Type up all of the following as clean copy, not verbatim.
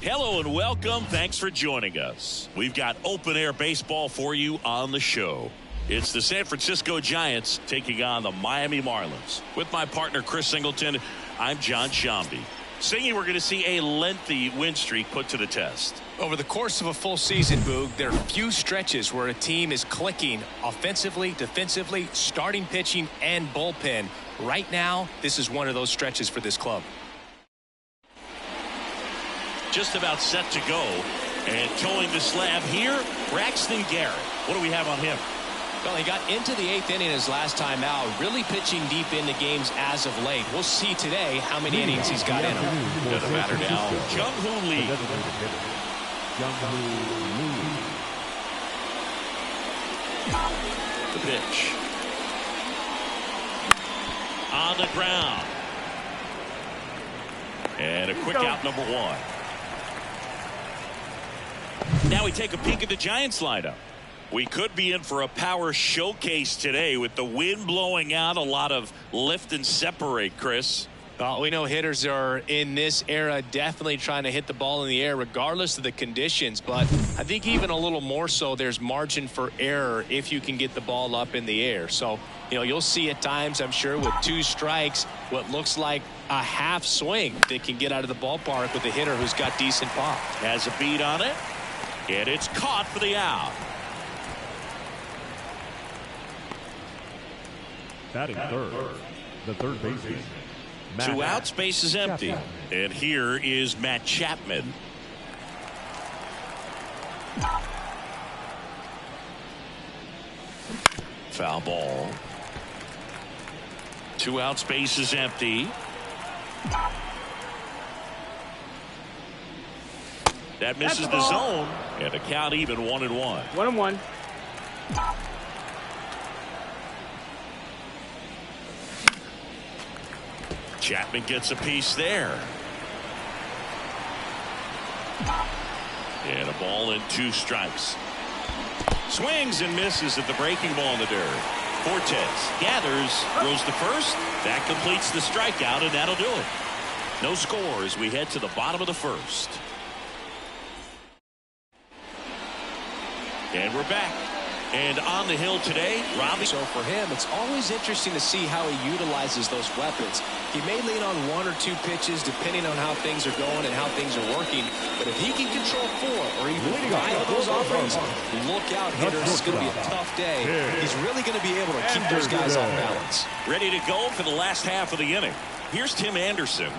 Hello and welcome. Thanks for joining us. We've got open air baseball for you on the show. It's the San Francisco Giants taking on the Miami Marlins. With my partner Chris Singleton, I'm John Shambi. Singing, we're going to see a lengthy win streak put to the test. Over the course of a full season, Boog, there are few stretches where a team is clicking offensively, defensively, starting pitching, and bullpen. Right now, this is one of those stretches for this club. Just about set to go, and towing the slab here, Braxton Garrett. What do we have on him? Well, he got into the 8th inning his last time out, really pitching deep into games as of late. We'll see today how many innings he's got in him. Doesn't matter now. Jung-Hoo Lee. The pitch. On the ground. And a quick out, number one. Now we take a peek at the Giants lineup. We could be in for a power showcase today with the wind blowing out, a lot of lift and separate, Chris. Well, we know hitters are in this era definitely trying to hit the ball in the air regardless of the conditions, but I think even a little more so there's margin for error if you can get the ball up in the air. So, you'll see at times, I'm sure, with 2 strikes, what looks like a half swing that can get out of the ballpark with a hitter who's got decent pop. Has a beat on it, and it's caught for the out. Batting third, the third baseman. 2 outs, base is empty. And here is Matt Chapman. Foul ball. 2 outs, base is empty. That misses the zone, and a count even 1-1. 1-1. Chapman gets a piece there. And a ball and 2 strikes. Swings and misses at the breaking ball in the dirt. Fortes gathers, throws to first. That completes the strikeout, and that'll do it. No score as we head to the bottom of the first. And we're back. And on the hill today, Robbie. So for him, it's always interesting to see how he utilizes those weapons. He may lean on 1 or 2 pitches depending on how things are going and how things are working. But if he can control 4 or even 5 of those offerings, look out, hitters. It's going to be a tough day. He's really going to be able to keep those guys off balance. Ready to go for the last half of the inning. Here's Tim Anderson.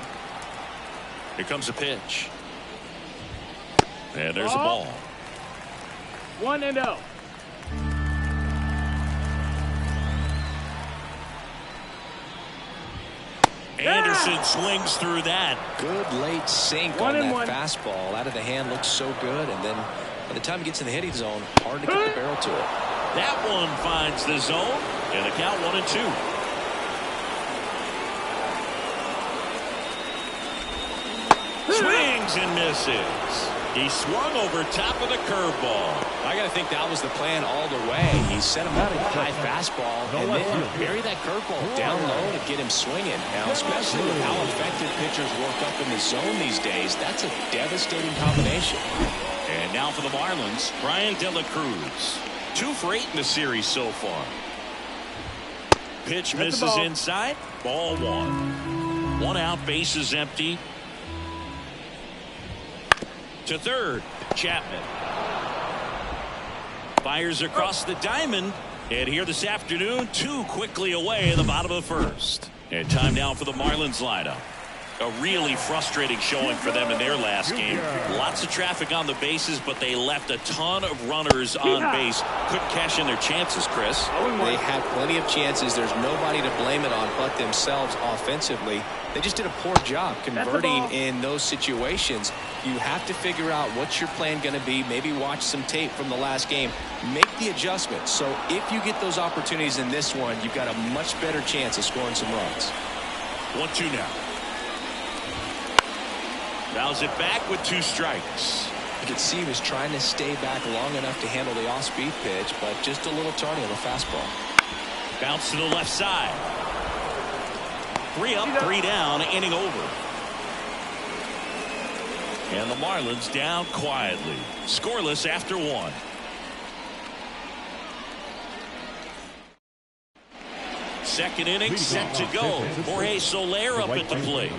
Here comes a pitch. And there's a ball. 1-0. Anderson swings through that. Good late sink on that fastball. Out of the hand, looks so good. And then by the time he gets in the hitting zone, hard to get the barrel to it. That one finds the zone. And the count 1-2. Swings and misses. He swung over top of the curveball. I got to think that was the plan all the way. He set him up with a high fastball and then bury that curveball down low to get him swinging. Now, especially with how effective pitchers work up in the zone these days, that's a devastating combination. And now for the Marlins, Brian De La Cruz. 2 for 8 in the series so far. Pitch misses inside. Ball 1. 1 out, bases empty. To third, Chapman. Fires across the diamond. And here this afternoon, 2 quickly away in the bottom of the first. And time now for the Marlins lineup. A really frustrating showing for them in their last game. Lots of traffic on the bases, but they left a ton of runners on base. Couldn't cash in their chances, Chris. They had plenty of chances. There's nobody to blame it on but themselves offensively. They just did a poor job converting in those situations. You have to figure out what's your plan going to be. Maybe watch some tape from the last game. Make the adjustment. So if you get those opportunities in this one, you've got a much better chance of scoring some runs. 1-2 now. Fouls it back with 2 strikes. You could see he was trying to stay back long enough to handle the off-speed pitch, but just a little tardy on the fastball. Bounce to the left side. 3 up, 3 down, inning over. And the Marlins down quietly. Scoreless after 1. Second inning set to go. Jorge Soler up at the plate.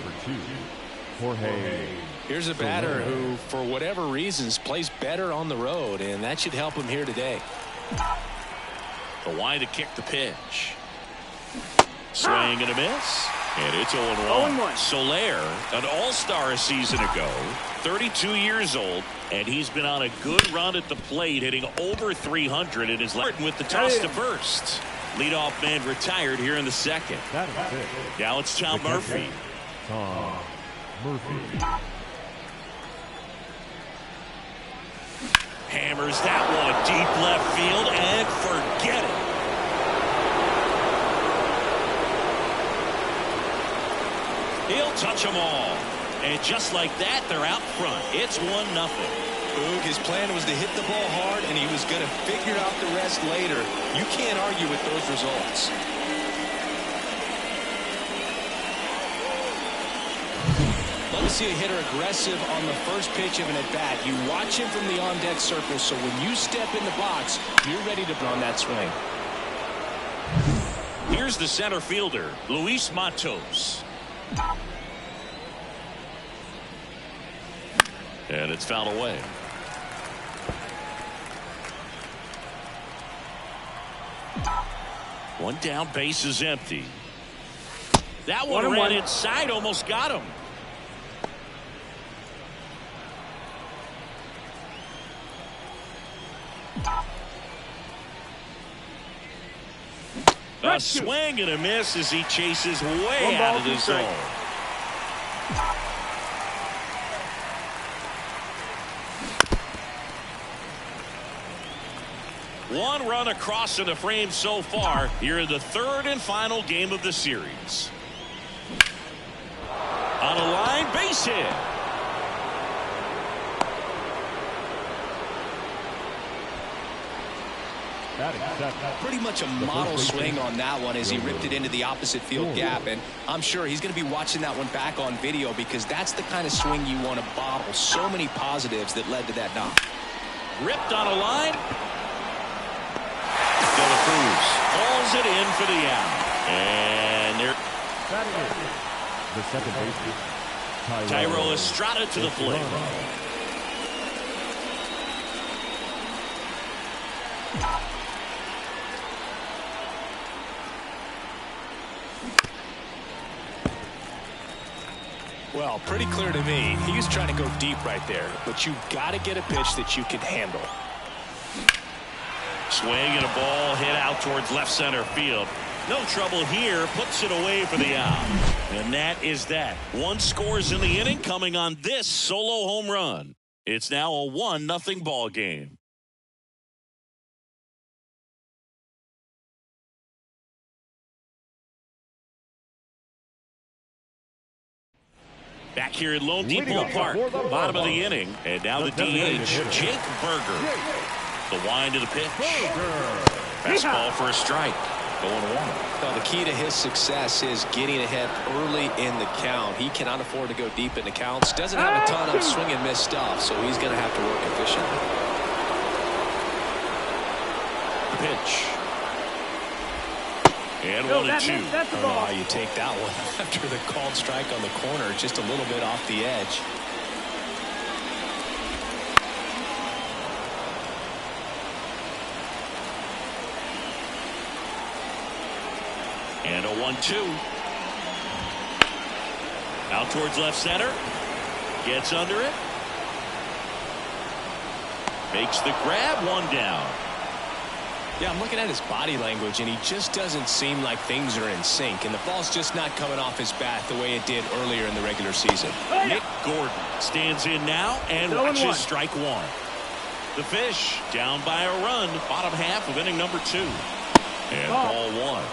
Here's a batter who, for whatever reasons, plays better on the road, and that should help him here today. The line to kick the pitch. Swing and a miss. And it's 0-1. Soler, an all-star a season ago, 32 years old, and he's been on a good run at the plate, hitting over 300 in his last with the toss to first. Leadoff man retired here in the second. Now it's Tom Murphy. Hammers that one deep left field and forget it. He'll touch them all. And just like that, they're out front. It's 1-0. Boog, his plan was to hit the ball hard, and he was going to figure out the rest later. You can't argue with those results. Love to see a hitter aggressive on the first pitch of an at-bat. You watch him from the on-deck circle, so when you step in the box, you're ready to run that swing. Here's the center fielder, Luis Matos. And it's fouled away. One down, base is empty. That one ran inside, almost got him. A swing and a miss as he chases way out of the zone. One run across in the frame so far here in the 3rd and final game of the series. On a line, base hit. Pretty much a model swing on that one as he ripped it into the opposite field gap, and I'm sure he's going to be watching that one back on video because that's the kind of swing you want to bottle. So many positives that led to that knock. Ripped on a line. De La Cruz hauls it in for the out. And there. The second baseman, Thairo Estrada to the plate. Well, pretty clear to me. He was trying to go deep right there, but you got to get a pitch that you can handle. Swing and a ball hit out towards left center field. No trouble here. Puts it away for the out. And that is that. One scores in the inning coming on this solo home run. It's now a 1-0 ball game. Back here at Lone Depot Park, bottom of the inning. And now the DH, Jake Burger. The wind to the pitch. Fastball for a strike. 0-1. Well, the key to his success is getting ahead early in the count. He cannot afford to go deep in the counts. Doesn't have a ton of swing and miss stuff, so he's going to have to work efficiently. The pitch. And 1-2. I don't know how you take that one after the called strike on the corner, just a little bit off the edge. And a 1-2. Out towards left center. Gets under it. Makes the grab. One down. Yeah, I'm looking at his body language, and he just doesn't seem like things are in sync, and the ball's just not coming off his bat the way it did earlier in the regular season. Nick Gordon stands in now and watches strike one. The Fish down by a run, bottom half of inning number 2. And ball one.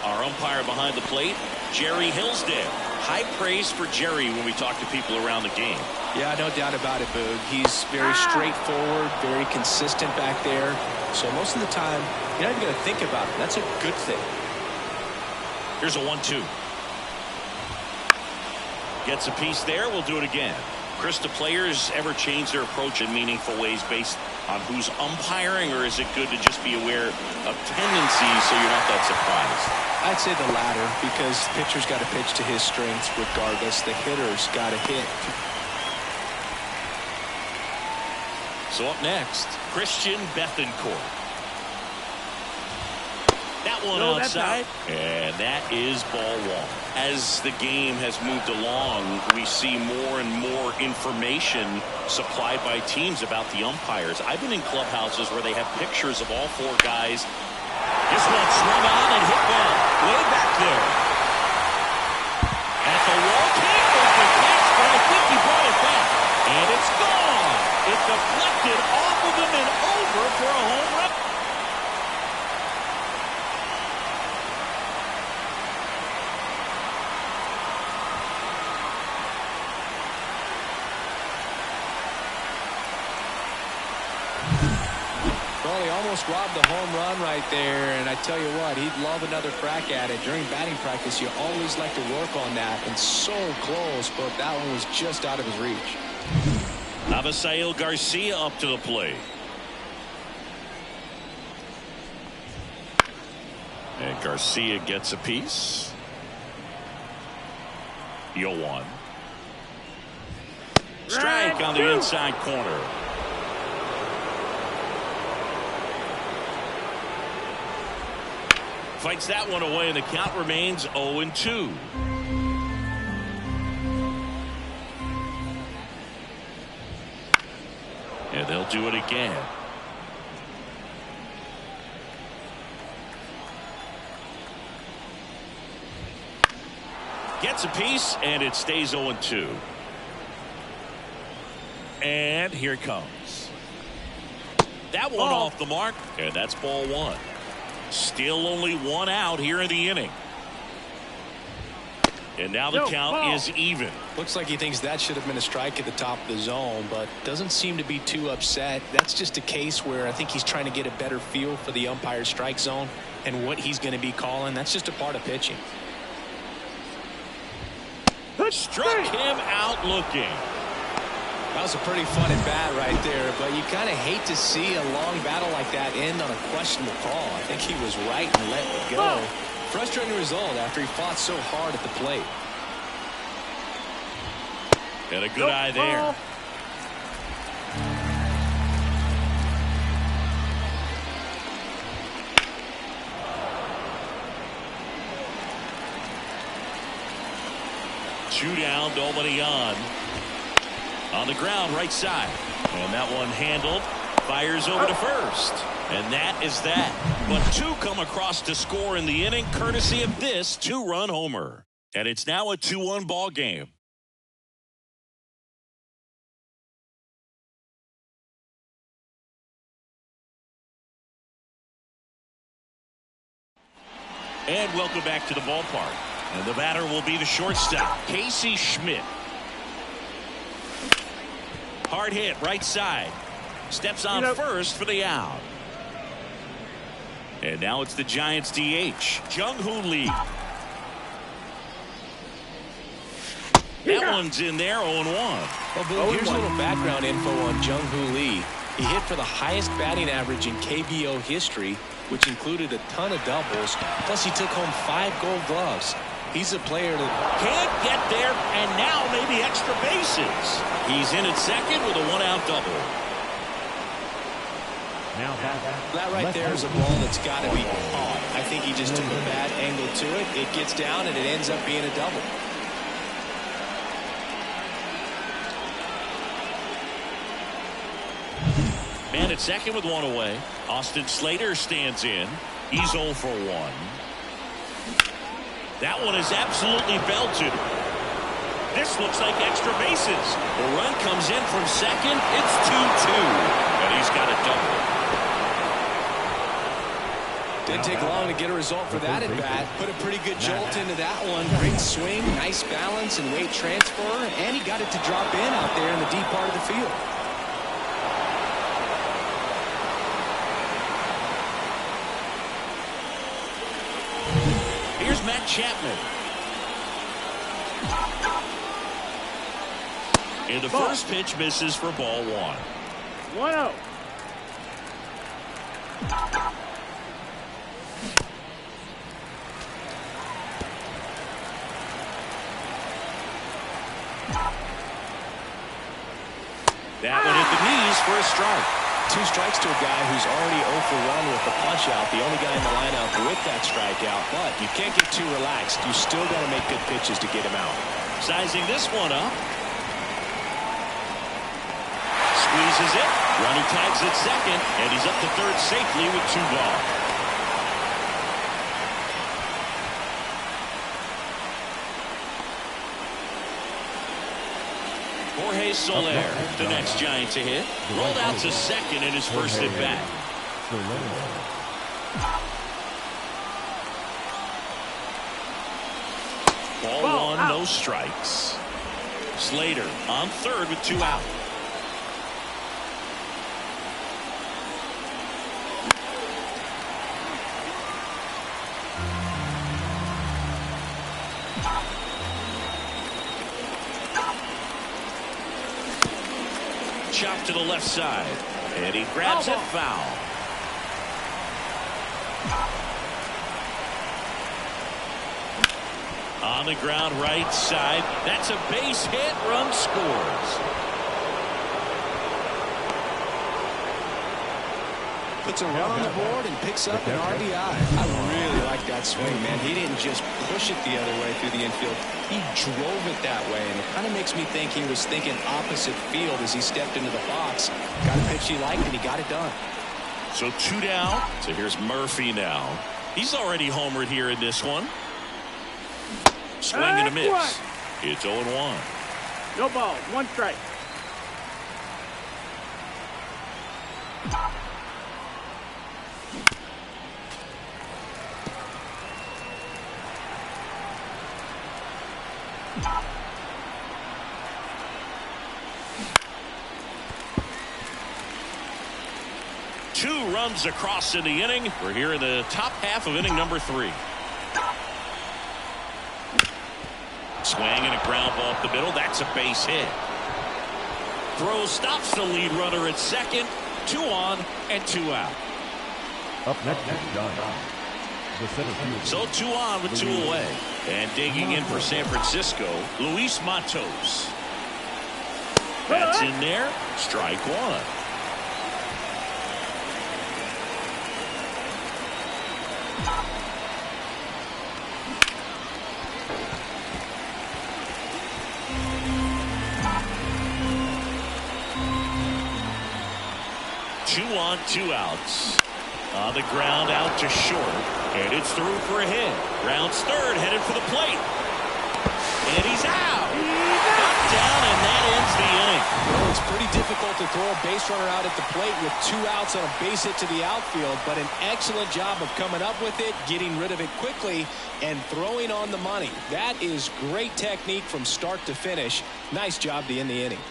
Our umpire behind the plate, Jerry Hillsdale. High praise for Jerry when we talk to people around the game. Yeah, no doubt about it, Boog. He's very straightforward, very consistent back there. So most of the time, you're not even going to think about it. That's a good thing. Here's a 1-2. Gets a piece there. We'll do it again. Chris, do players ever change their approach in meaningful ways based on who's umpiring, or is it good to just be aware of tendencies so you're not that surprised? I'd say the latter, because the pitcher's got to pitch to his strengths regardless. The hitter's got to hit. So up next, Christian Bethancourt. That one outside, and that is ball one. As the game has moved along, we see more and more information supplied by teams about the umpires. I've been in clubhouses where they have pictures of all 4 guys. This one swung on and hit well, way back there. At the wall, can't make the catch, but I think he brought it back. And it's gone. It deflected off of him and over for a home run. Well, he almost robbed the home run right there, and I tell you what, he'd love another crack at it. During batting practice, you always like to work on that, and so close, but that one was just out of his reach. Avisail Garcia up to the plate. And Garcia gets a piece. 0-1. Strike on the inside corner. Fights that one away, and the count remains 0-2. And they'll do it again. Gets a piece, and it stays 0-2. And here it comes. That one off the mark, and that's ball one. Still only 1 out here in the inning. And now the count is even. Looks like he thinks that should have been a strike at the top of the zone, but doesn't seem to be too upset. That's just a case where I think he's trying to get a better feel for the umpire's strike zone and what he's going to be calling. That's just a part of pitching. Struck him out looking. That was a pretty fun at bat right there, but you kind of hate to see a long battle like that end on a questionable call. I think he was right and let it go. Frustrating result after he fought so hard at the plate. Had a good eye there. Two down, nobody on. On the ground, right side. And that one handled. Fires over to first. And that is that. But two come across to score in the inning, courtesy of this two-run homer. And it's now a 2-1 ball game. And welcome back to the ballpark. And the batter will be the shortstop, Casey Schmidt. Hard hit, right side. Steps on first for the out. And now it's the Giants DH, Jung-Hoo Lee. That one's in there, 0-1. Well, Bill, here's a little background info on Jung-Hoo Lee. He hit for the highest batting average in KBO history, which included a ton of doubles. Plus, he took home 5 Gold Gloves. He's a player that can't get there, and now maybe extra bases. He's in at second with a 1-out double. Now that right there is a ball that's got to be caught. I think he just took a bad angle to it. It gets down, and it ends up being a double. Man at second with 1 away. Austin Slater stands in. He's 0 for 1. That one is absolutely belted. This looks like extra bases. The run comes in from second. It's 2-2. And he's got a double. Didn't take long to get a result for that at bat. Put a pretty good jolt into that one. Great swing, nice balance and weight transfer. And he got it to drop in out there in the deep part of the field. Matt Chapman. And the first pitch misses for ball 1. 1-0. That one hit the knees for a strike. 2 strikes to a guy who's already 0 for 1 with the punch out. The only guy in the lineup with that strikeout. But you can't get too relaxed. You still got to make good pitches to get him out. Sizing this one up. Squeezes it. Runner tags at second. And he's up to third safely with 2 gone. Jorge Soler, the next Giant to hit. Rolled out to second in his first at bat. Ball 1, no strikes. Slater on third with 2 out. Chop to the left side, and he grabs it foul. On the ground, right side. That's a base hit. Run scores. Puts a run on the board and picks up an RBI. I really like that swing, man. He didn't just push it the other way through the infield. He drove it that way, and it kind of makes me think he was thinking opposite field as he stepped into the box. Got a pitch he liked, and he got it done. So 2 down. So here's Murphy now. He's already homered here in this one. Swing and a miss. It's 0-1. No ball, 1 strike. Two runs across in the inning. We're here in the top half of inning number 3. Swing and a ground ball up the middle. That's a base hit. Throw stops the lead runner at second. 2 on and 2 out. Up next is John. The center fielder. So 2 on with 2 away. And digging in for San Francisco, Luis Matos. That's in there. Strike 1. Two on, 2 outs. On the ground out to short. And it's through for a hit. Rounds third, headed for the plate. And he's out. Knocked down, and that ends the inning. Well, it's pretty difficult to throw a base runner out at the plate with 2 outs on a base hit to the outfield, but an excellent job of coming up with it, getting rid of it quickly, and throwing on the money. That is great technique from start to finish. Nice job to end the inning.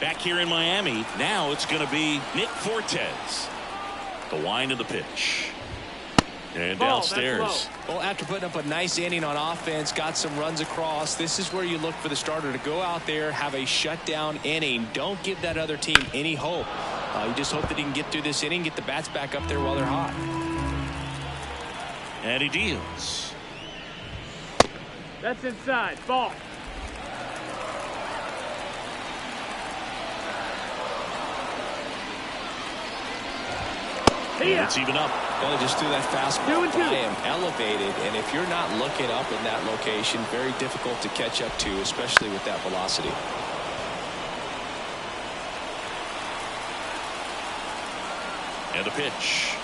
Back here in Miami, now it's going to be Nick Fortes. The wind of the pitch. And downstairs. Well, after putting up a nice inning on offense, got some runs across, this is where you look for the starter to go out there, have a shutdown inning. Don't give that other team any hope. You just hope that he can get through this inning, get the bats back up there while they're hot. And he deals. That's inside. Ball. And it's even up. Well, he just threw that fastball 2-2. by him, elevated, and if you're not looking up in that location, very difficult to catch up to, especially with that velocity. And a pitch.